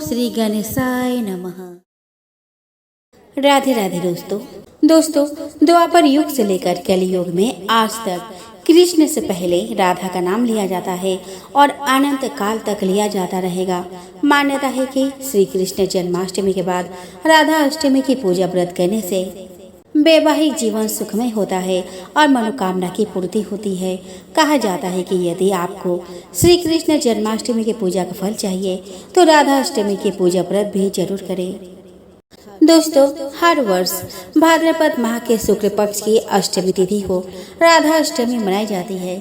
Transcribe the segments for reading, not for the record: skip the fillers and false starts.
श्री गणेशाय नमः। राधे राधे दोस्तों द्वापर युग से लेकर कलयुग में आज तक कृष्ण से पहले राधा का नाम लिया जाता है और अनंत काल तक लिया जाता रहेगा। मान्यता है कि श्री कृष्ण जन्माष्टमी के बाद राधा अष्टमी की पूजा व्रत करने से वैवाहिक जीवन सुखमय होता है और मनोकामना की पूर्ति होती है। कहा जाता है कि यदि आपको श्री कृष्ण जन्माष्टमी की पूजा का फल चाहिए तो राधा अष्टमी की पूजा व्रत भी जरूर करें। दोस्तों, हर वर्ष भाद्रपद माह के शुक्ल पक्ष की अष्टमी तिथि को राधा अष्टमी मनाई जाती है।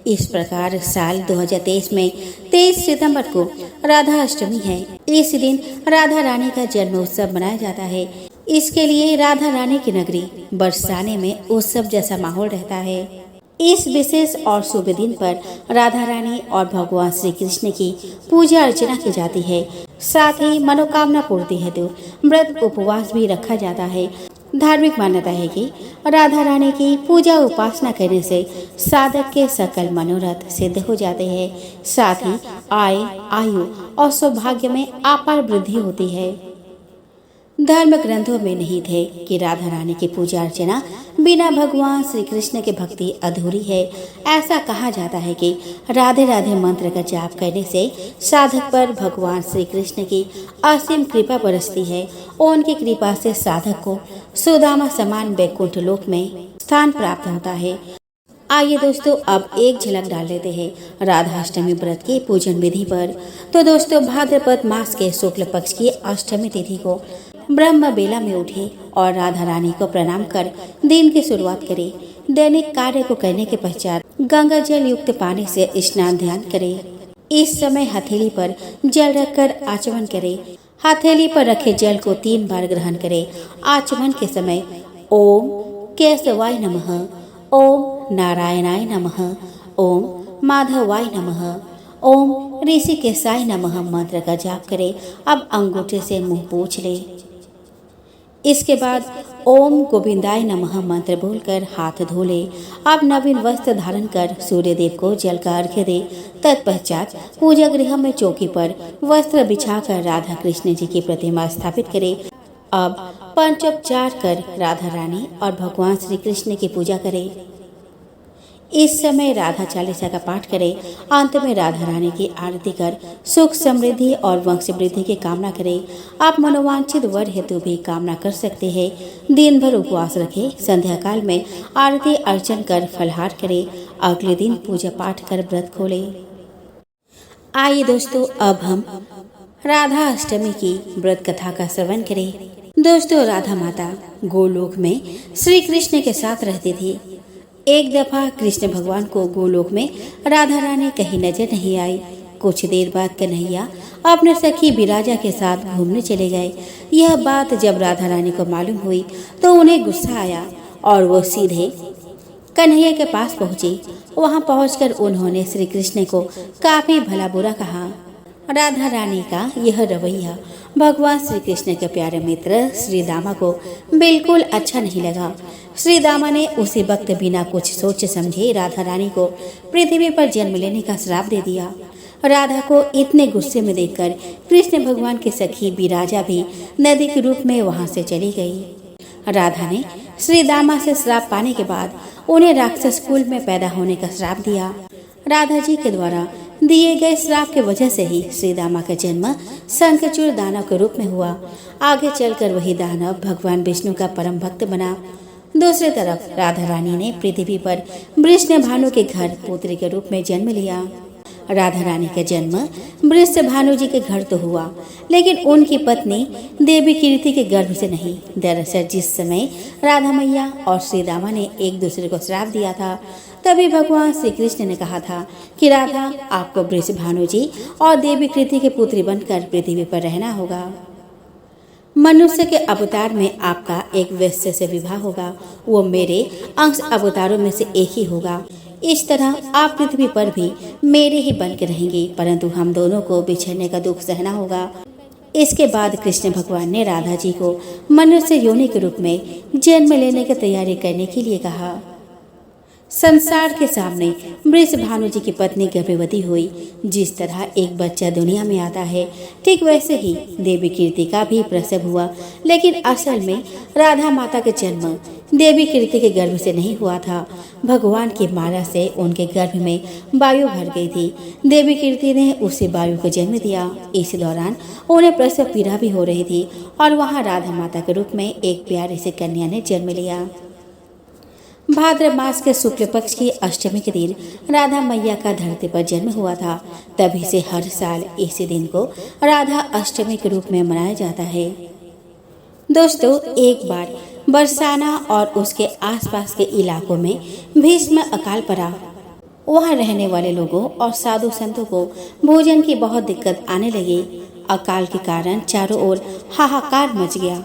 इस प्रकार साल 2023 में 23 सितंबर को राधा अष्टमी है। इस दिन राधा रानी का जन्म उत्सव मनाया जाता है। इसके लिए राधा रानी की नगरी बरसाने में उत्सव जैसा माहौल रहता है। इस विशेष और शुभ दिन पर राधा रानी और भगवान श्री कृष्ण की पूजा अर्चना की जाती है। साथ ही मनोकामना पूर्ति हेतु व्रत उपवास भी रखा जाता है। धार्मिक मान्यता है कि राधा रानी की पूजा उपासना करने से साधक के सकल मनोरथ सिद्ध हो जाते हैं। साथ ही आय, आयु और सौभाग्य में अपार वृद्धि होती है। धर्म ग्रंथों में निहित है कि राधा रानी की पूजा अर्चना बिना भगवान श्री कृष्ण के भक्ति अधूरी है। ऐसा कहा जाता है कि राधे राधे मंत्र का जाप करने से साधक पर भगवान श्री कृष्ण की असीम कृपा बरसती है और उनकी कृपा से साधक को सुदामा समान वैकुंठ लोक में स्थान प्राप्त होता है। आइए दोस्तों, अब एक झलक डाल लेते हैं राधाष्टमी व्रत की पूजन विधि पर। तो दोस्तों, भाद्रपद मास के शुक्ल पक्ष की अष्टमी तिथि को ब्रह्म बेला में उठे और राधा रानी को प्रणाम कर दिन की शुरुआत करें। दैनिक कार्य को करने के पश्चात गंगा जल युक्त पानी से स्नान ध्यान करें। इस समय हथेली पर जल रखकर आचमन करें। हथेली पर रखे जल को 3 बार ग्रहण करें। आचमन के समय ओम केशवाय नमः, ओम नारायणाय नमः, ओम माधवाय नमः, ओम ऋषिकेशाय नमः मंत्र का जाप करें। अब अंगूठे से मुंह पोंछ ले। इसके बाद ओम गोविंदाय नमः मंत्र बोलकर हाथ धो ले। अब नवीन वस्त्र धारण कर सूर्य देव को जल का अर्घ्य दे। तत्पश्चात पूजा गृह में चौकी पर वस्त्र बिछाकर राधा कृष्ण जी की प्रतिमा स्थापित करे। अब पंचोपचार कर राधा रानी और भगवान श्री कृष्ण की पूजा करे। इस समय राधा चालीसा का पाठ करें। अंत में राधा रानी की आरती कर सुख समृद्धि और वंश वृद्धि की कामना करें। आप मनोवांछित वर हेतु भी कामना कर सकते हैं। दिन भर उपवास रखें। संध्या काल में आरती अर्चन कर फलहार करें। अगले दिन पूजा पाठ कर व्रत खोलें। आइए दोस्तों, अब हम राधा अष्टमी की व्रत कथा का श्रवण करें। दोस्तों, राधा माता गोलोक में श्री कृष्ण के साथ रहती थी। एक दफा कृष्ण भगवान को गोलोक में राधा रानी कहीं नजर नहीं आई। कुछ देर बाद कन्हैया अपने सखी विराजा के साथ घूमने चले गए। यह बात जब राधा रानी को मालूम हुई तो उन्हें गुस्सा आया और वो सीधे कन्हैया के पास पहुंची। वहां पहुंचकर उन्होंने श्री कृष्ण को काफी भला बुरा कहा। राधा रानी का यह रवैया भगवान श्री कृष्ण के प्यारे मित्र श्री दामा को बिल्कुल अच्छा नहीं लगा। श्री दामा ने उसी वक्त बिना कुछ सोच समझे राधा रानी को पृथ्वी पर जन्म लेने का श्राप दे दिया। राधा को इतने गुस्से में देखकर कृष्ण भगवान की सखी विराजा भी नदी के रूप में वहां से चली गई। राधा ने श्री दामा से श्राप पाने के बाद उन्हें राक्षस कुल में पैदा होने का श्राप दिया। राधा जी के द्वारा दिए गए श्राप के वजह से ही श्री दामा का जन्म शंखचूड़ दानव के रूप में हुआ। आगे चलकर वही दानव भगवान विष्णु का परम भक्त बना। दूसरी तरफ राधा रानी ने पृथ्वी पर वृष्ण भानु के घर पुत्री के रूप में जन्म लिया। राधा रानी का जन्म वृष्ण भानु जी के घर तो हुआ, लेकिन उनकी पत्नी देवी कीर्ति के गर्भ से नहीं। दरअसल जिस समय राधा मैया और श्री दामा ने एक दूसरे को श्राप दिया था, तभी भगवान श्री कृष्ण ने कहा था कि राधा, आपको वृष भानु जी और देवी कृति के पुत्री बनकर पृथ्वी पर रहना होगा। मनुष्य के अवतार में आपका एक वैश्य से विवाह होगा। वो मेरे अंश अवतारों में से एक ही होगा। इस तरह आप पृथ्वी पर भी मेरे ही बन के रहेंगे, परंतु हम दोनों को बिछड़ने का दुख सहना होगा। इसके बाद कृष्ण भगवान ने राधा जी को मनुष्य योनि के रूप में जन्म लेने की तैयारी करने के लिए कहा। संसार के सामने वृष भानु जी की पत्नी गर्भवती हुई। जिस तरह एक बच्चा दुनिया में आता है, ठीक वैसे ही देवी कीर्ति का भी प्रसव हुआ। लेकिन असल में राधा माता का जन्म देवी कीर्ति के गर्भ से नहीं हुआ था। भगवान की माला से उनके गर्भ में वायु भर गई थी। देवी कीर्ति ने उसे वायु को जन्म दिया। इस दौरान उन्हें प्रसव पीड़ा भी हो रही थी और वहाँ राधा माता के रूप में एक प्यारी सी कन्या ने जन्म लिया। भाद्र मास के शुक्ल पक्ष की अष्टमी के दिन राधा मैया का धरती पर जन्म हुआ था। तभी से हर साल इसी दिन को राधा अष्टमी के रूप में मनाया जाता है। दोस्तों, एक बार बरसाना और उसके आसपास के इलाकों में भीषण अकाल पड़ा। वहाँ रहने वाले लोगों और साधु संतों को भोजन की बहुत दिक्कत आने लगी। अकाल के कारण चारों ओर हाहाकार मच गया।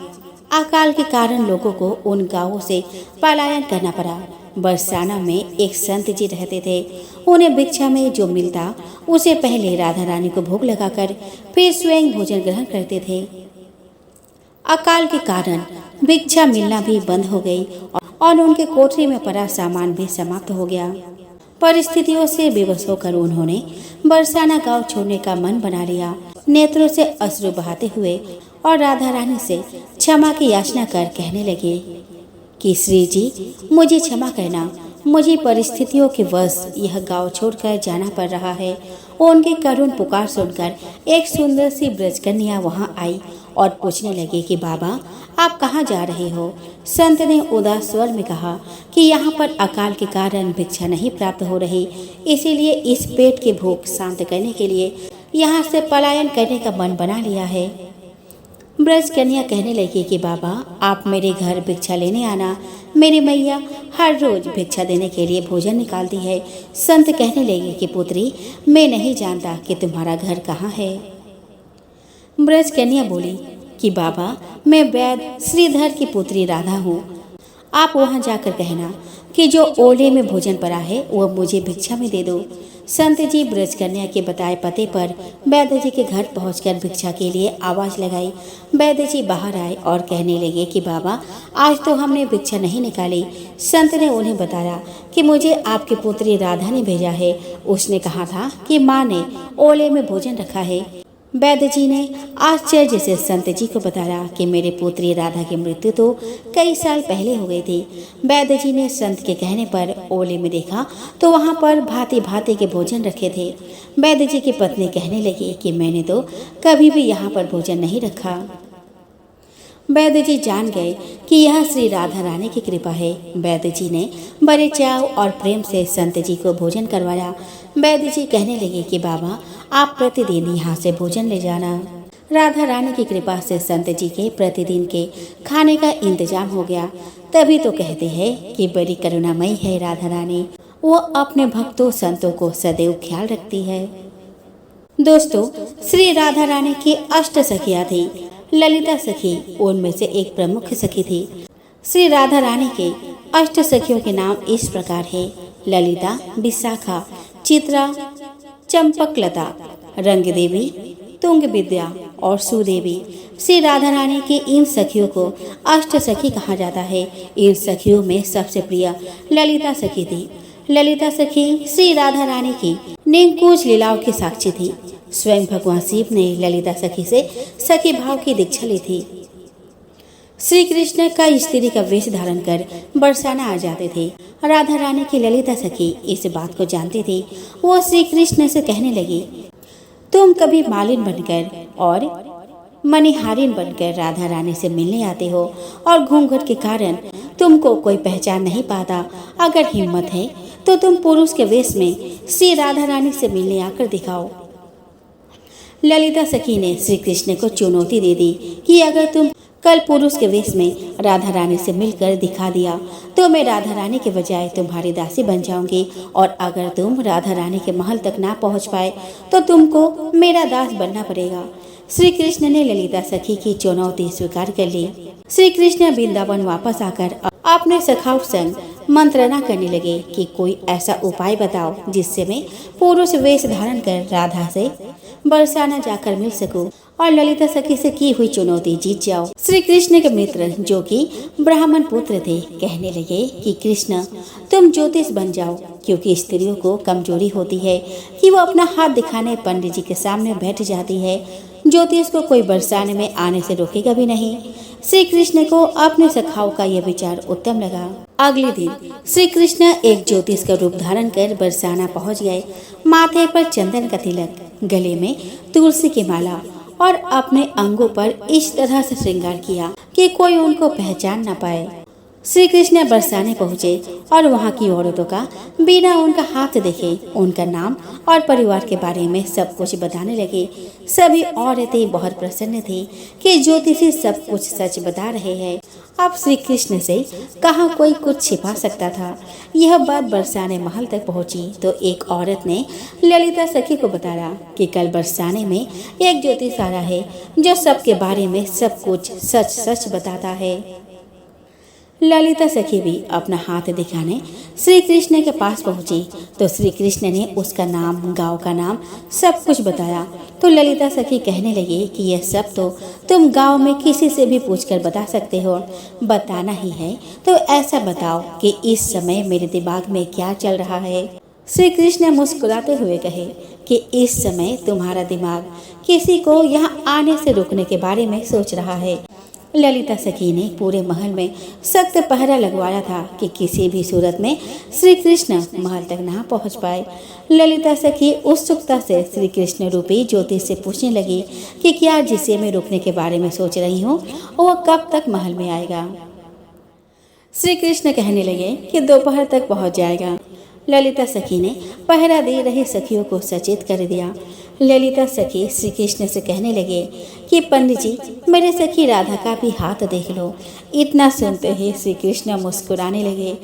अकाल के कारण लोगों को उन गांवों से पलायन करना पड़ा। बरसाना में एक संत जी रहते थे। उन्हें भिक्षा में जो मिलता उसे पहले राधा रानी को भोग लगाकर फिर स्वयं भोजन ग्रहण करते थे। अकाल के कारण भिक्षा मिलना भी बंद हो गई और उनके कोठरी में पड़ा सामान भी समाप्त हो गया। परिस्थितियों से बेबस होकर उन्होंने बरसाना गांव छोड़ने का मन बना लिया। नेत्रों से अश्रु बहाते हुए और राधा रानी से क्षमा की याचना कर कहने लगे कि श्री जी, मुझे क्षमा करना, मुझे परिस्थितियों के वश यह गांव छोड़कर जाना पड़ रहा है। उनकी करुण पुकार सुनकर एक सुंदर सी ब्रज कन्या वहां आई और पूछने लगी कि बाबा, आप कहाँ जा रहे हो? संत ने उदास स्वर में कहा कि यहाँ पर अकाल के कारण भिक्षा नहीं प्राप्त हो रही, इसीलिए इस पेट की भूख शांत करने के लिए यहाँ से पलायन करने का मन बना लिया है। ब्रज कन्या कहने लगी कि बाबा, आप मेरे घर भिक्षा लेने आना। मेरी मैया हर रोज भिक्षा देने के लिए भोजन निकालती है। संत कहने लगे कि पुत्री, मैं नहीं जानता कि तुम्हारा घर कहाँ है। ब्रज कन्या बोली कि बाबा, मैं वैद्य श्रीधर की पुत्री राधा हूँ। आप वहाँ जाकर कहना कि जो ओले में भोजन पड़ा है वह मुझे भिक्षा में दे दो। संत जी ब्रज कन्या के बताए पते पर वैद्य जी के घर पहुंचकर भिक्षा के लिए आवाज लगाई। वैद्य जी बाहर आए और कहने लगे कि बाबा, आज तो हमने भिक्षा नहीं निकाली। संत ने उन्हें बताया कि मुझे आपकी पुत्री राधा ने भेजा है। उसने कहा था कि माँ ने ओले में भोजन रखा है। वैद्य जी ने आश्चर्य से संत जी को बताया कि मेरी पुत्री राधा की मृत्यु तो कई साल पहले हो गई थी। वैद्य जी ने संत के कहने पर ओले में देखा तो वहां पर भांति भांति के भोजन रखे थे। वैद्य जी की पत्नी कहने लगी कि मैंने तो कभी भी यहाँ पर भोजन नहीं रखा। वैद्य जी जान गए कि यह श्री राधा रानी की कृपा है। वैद्य जी ने बड़े चाव और प्रेम से संत जी को भोजन करवाया। वैद्य जी कहने लगे कि बाबा, आप प्रतिदिन यहाँ से भोजन ले जाना। राधा रानी की कृपा से संत जी के प्रतिदिन के खाने का इंतजाम हो गया। तभी तो कहते हैं कि बड़ी करुणामयी है राधा रानी। वो अपने भक्तों संतों को सदैव ख्याल रखती है। दोस्तों, श्री राधा रानी की अष्ट सखियाँ थी। ललिता सखी उनमें से एक प्रमुख सखी थी। श्री राधा रानी के अष्ट सखियों के नाम इस प्रकार है: ललिता, विशाखा, चित्रा, चंपकलता, रंग देवी, तुंग विद्या और सुदेवी। श्री राधा रानी की इन सखियों को अष्ट सखी कहा जाता है। इन सखियों में सबसे प्रिय ललिता सखी थी। ललिता सखी श्री राधा रानी की निकुंज लीलाओं की साक्षी थी। स्वयं भगवान शिव ने ललिता सखी से सखी भाव की दीक्षा ली थी। श्री कृष्ण का स्त्री का वेश धारण कर बरसाना आ जाते थे। राधा रानी की ललिता सखी इस बात को जानती थी। वो श्री कृष्ण से कहने लगी, तुम कभी मालिन बनकर और मणिहारिन बनकर राधा रानी से मिलने आते हो और घूंघट के कारण तुमको कोई पहचान नहीं पाता। अगर हिम्मत है तो तुम पुरुष के वेश में श्री राधा रानी से मिलने आकर दिखाओ। ललिता सखी ने श्री कृष्ण को चुनौती दे दी कि अगर तुम कल पुरुष के वेश में राधा रानी से मिलकर दिखा दिया तो मैं राधा रानी के बजाय तुम्हारी दासी बन जाऊंगी, और अगर तुम राधा रानी के महल तक ना पहुंच पाए तो तुमको मेरा दास बनना पड़ेगा। श्री कृष्ण ने ललिता सखी की चुनौती स्वीकार कर ली। श्री कृष्ण वृंदावन वापस आकर अपने सखाओं संग मंत्रणा करने लगे कि कोई ऐसा उपाय बताओ जिससे मैं पुरुष वेश धारण कर राधा से बरसाना जाकर मिल सकूं और ललिता सखी से की हुई चुनौती जीत जाओ। श्री कृष्ण के मित्र जो कि ब्राह्मण पुत्र थे कहने लगे कि कृष्ण तुम ज्योतिष बन जाओ, क्योंकि स्त्रियों को कमजोरी होती है कि वो अपना हाथ दिखाने पंडित जी के सामने बैठ जाती है। ज्योतिष को कोई बरसाने में आने से रोकेगा भी नहीं। श्री कृष्ण को अपने सखाओं का यह विचार उत्तम लगा। अगले दिन श्री कृष्ण एक ज्योतिष का रूप धारण कर बरसाना पहुंच गए। माथे पर चंदन का तिलक, गले में तुलसी की माला और अपने अंगों पर इस तरह से श्रृंगार किया कि कोई उनको पहचान न पाए। श्री कृष्ण बरसाने पहुँचे और वहाँ की औरतों का बिना उनका हाथ देखे उनका नाम और परिवार के बारे में सब कुछ बताने लगे। सभी औरतें बहुत प्रसन्न थी कि ज्योतिषी सब कुछ सच बता रहे हैं। अब श्री कृष्ण से कहाँ कोई कुछ छिपा सकता था। यह बात बरसाने महल तक पहुँची तो एक औरत ने ललिता सखी को बताया कि कल बरसाने में एक ज्योतिष आ रहा है जो सबके बारे में सब कुछ सच सच बताता है। ललिता सखी भी अपना हाथ दिखाने श्री कृष्ण के पास पहुंची तो श्री कृष्ण ने उसका नाम, गांव का नाम सब कुछ बताया। तो ललिता सखी कहने लगी कि यह सब तो तुम गांव में किसी से भी पूछकर बता सकते हो। बताना ही है तो ऐसा बताओ कि इस समय मेरे दिमाग में क्या चल रहा है। श्री कृष्ण मुस्कुराते हुए कहे कि इस समय तुम्हारा दिमाग किसी को यहाँ आने से रोकने के बारे में सोच रहा है। ललिता सखी ने पूरे महल में सख्त पहरा लगवाया था कि किसी भी सूरत में श्री कृष्ण महल तक ना पहुंच पाए। ललिता सखी उत्सुकता से श्री कृष्ण रूपी ज्योतिष से पूछने लगी कि क्या जिसे मैं रोकने के बारे में सोच रही हूँ वह कब तक महल में आएगा। श्री कृष्ण कहने लगे कि दोपहर तक पहुंच जाएगा। ललिता सखी ने पहरा दे रही सखियों को सचेत कर दिया। ललिता सखी श्री कृष्ण से कहने लगे कि पंडित जी मेरे सखी राधा का भी हाथ देख लो। इतना सुनते ही श्री कृष्ण मुस्कुराने लगे।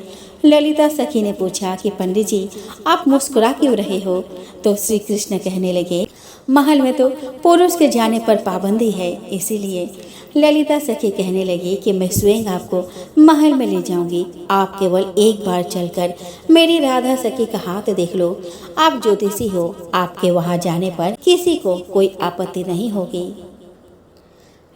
ललिता सखी ने पूछा कि पंडित जी आप मुस्कुरा क्यों रहे हो। तो श्री कृष्ण कहने लगे महल में तो पुरुष के जाने पर पाबंदी है, इसीलिए। ललिता सखी कहने लगी कि मैं स्वयं आपको महल में ले जाऊंगी। आप केवल एक बार चलकर मेरी राधा सखी का हाथ देख लो। आप ज्योतिषी हो, आपके वहां जाने पर किसी को कोई आपत्ति नहीं होगी।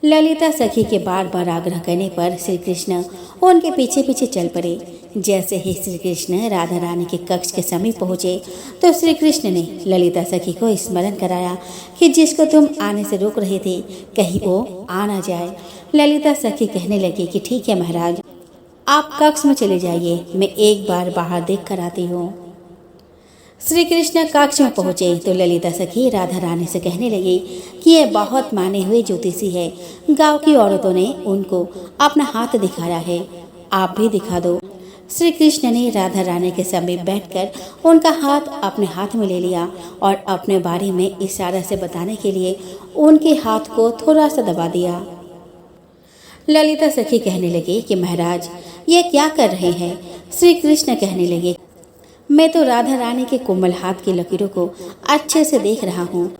ललिता सखी के बार बार आग्रह करने पर श्री कृष्ण उनके पीछे पीछे चल पड़े। जैसे ही श्री कृष्ण राधा रानी के कक्ष के समीप पहुँचे तो श्री कृष्ण ने ललिता सखी को स्मरण कराया कि जिसको तुम आने से रोक रहे थे कहीं वो आ ना जाए। ललिता सखी कहने लगी कि ठीक है महाराज, आप कक्ष में चले जाइए, मैं एक बार बाहर देख कर आती हूँ। श्री कृष्ण कक्ष में पहुँचे तो ललिता सखी राधा रानी से कहने लगी कि ये बहुत माने हुए ज्योतिषी है। गांव की औरतों ने उनको अपना हाथ दिखाया है, आप भी दिखा दो। श्री कृष्ण ने राधा रानी के समीप बैठकर उनका हाथ अपने हाथ में ले लिया और अपने बारे में इशारा से बताने के लिए उनके हाथ को थोड़ा सा दबा दिया। ललिता सखी कहने लगी कि महाराज ये क्या कर रहे हैं। श्री कृष्ण कहने लगे मैं तो राधा रानी के कोमल हाथ की लकीरों को अच्छे से देख रहा हूँ।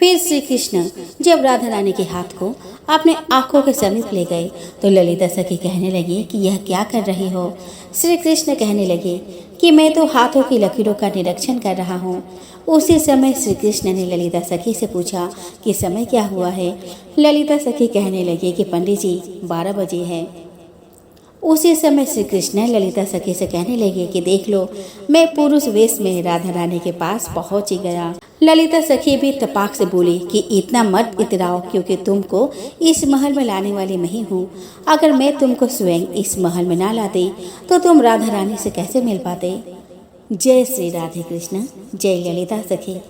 फिर श्री कृष्ण जब राधा रानी के हाथ को अपने आंखों के समीप ले गए तो ललिता सखी कहने लगी कि यह क्या कर रही हो। श्री कृष्ण कहने लगे कि मैं तो हाथों की लकीरों का निरीक्षण कर रहा हूँ। उसी समय श्री कृष्ण ने ललिता सखी से पूछा कि समय क्या हुआ है। ललिता सखी कहने लगी कि पंडित जी 12 बजे है। उसी समय श्री कृष्ण ललिता सखी से कहने लगे कि देख लो, मैं पुरुष वेश में राधा रानी के पास पहुंच ही गया। ललिता सखी भी तपाक से बोली कि इतना मत इतराओ, क्योंकि तुमको इस महल में लाने वाली मैं ही हूँ। अगर मैं तुमको स्वयं इस महल में ना लाती तो तुम राधा रानी से कैसे मिल पाते। जय श्री राधे कृष्ण, जय ललिता सखी।